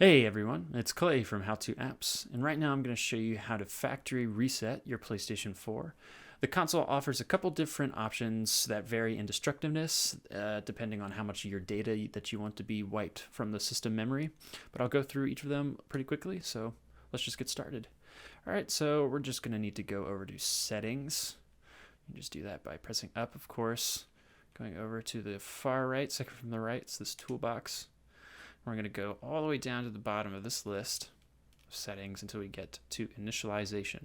Hey everyone, it's Clay from How To Apps, and right now I'm going to show you how to factory reset your PlayStation 4. The console offers a couple different options that vary in destructiveness depending on how much of your data that you want to be wiped from the system memory, but I'll go through each of them pretty quickly, so let's just get started. Alright, so we're just going to need to go over to Settings. You just do that by pressing up, of course. Going over to the far right, second from the right, it's this toolbox. We're going to go all the way down to the bottom of this list of settings until we get to Initialization.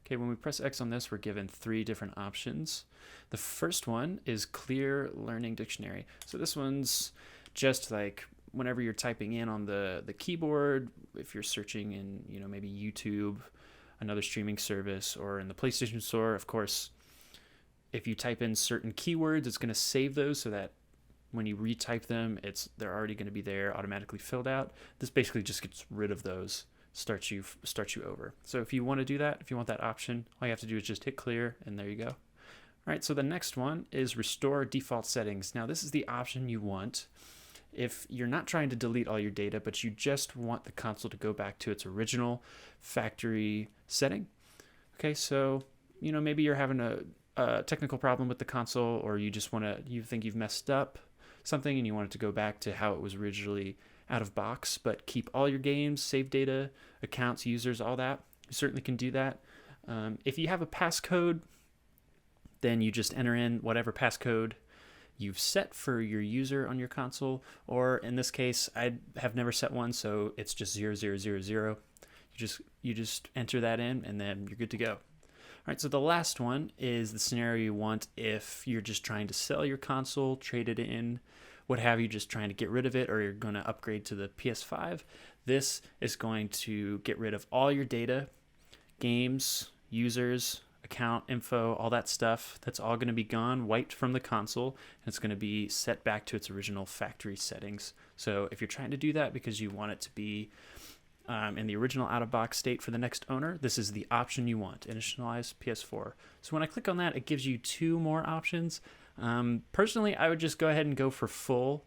Okay, when we press X on this, we're given three different options. The first one is Clear Learning Dictionary. So this one's just like whenever you're typing in on the keyboard, if you're searching in, maybe YouTube, another streaming service, or in the PlayStation Store, of course, if you type in certain keywords, it's going to save those so that when you retype them, they're already going to be there, automatically filled out. This basically just gets rid of those, starts you over. So if you want to do that, if you want that option, all you have to do is just hit clear, and there you go. All right, so the next one is Restore Default Settings. Now this is the option you want if you're not trying to delete all your data, but you just want the console to go back to its original factory setting. Okay, so maybe you're having a technical problem with the console, or you think you've messed up something and you want it to go back to how it was originally out of box, but keep all your games, save data, accounts, users, all that. You certainly can do that. If you have a passcode, then you just enter in whatever passcode you've set for your user on your console, or in this case, I have never set one, so it's just 0000. You just enter that in, and then you're good to go. All right, so the last one is the scenario you want if you're just trying to sell your console, trade it in, what have you, just trying to get rid of it, or you're going to upgrade to the PS5. This is going to get rid of all your data, games, users, account info, all that stuff. That's all going to be gone, wiped from the console, and it's going to be set back to its original factory settings. So if you're trying to do that because you want it to be in the original out-of-box state for the next owner, this is the option you want, Initialize PS4. So when I click on that, it gives you two more options. Personally, I would just go ahead and go for full,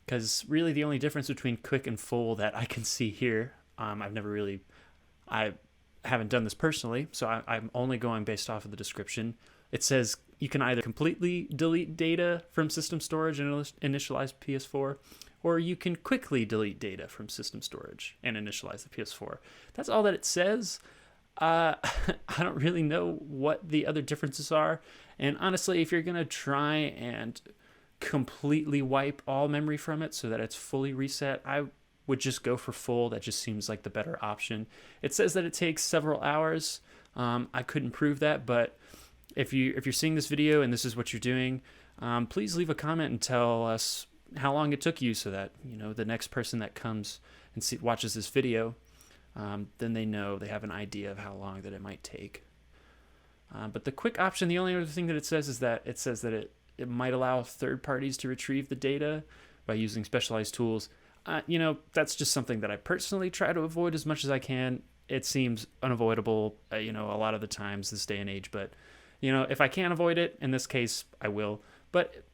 because really the only difference between quick and full that I can see here, I haven't done this personally, so I'm only going based off of the description. It says you can either completely delete data from system storage and initialize PS4, or you can quickly delete data from system storage and initialize the PS4. That's all that it says. I don't really know what the other differences are. And honestly, if you're going to try and completely wipe all memory from it so that it's fully reset, I would just go for full. That just seems like the better option. It says that it takes several hours. I couldn't prove that, but if you're seeing this video and this is what you're doing, please leave a comment and tell us how long it took you, so that the next person that comes and watches this video, then they have an idea of how long that it might take. But the quick option, the only other thing that it says is that it might allow third parties to retrieve the data by using specialized tools. That's just something that I personally try to avoid as much as I can. It seems unavoidable, a lot of the times this day and age, but if I can't avoid it, in this case, I will. But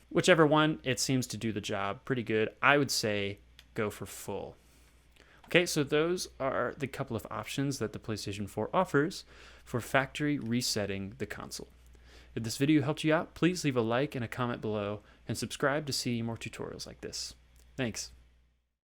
whichever one, it seems to do the job pretty good. I would say go for full. Okay, so those are the couple of options that the PlayStation 4 offers for factory resetting the console. If this video helped you out, please leave a like and a comment below, and subscribe to see more tutorials like this. Thanks.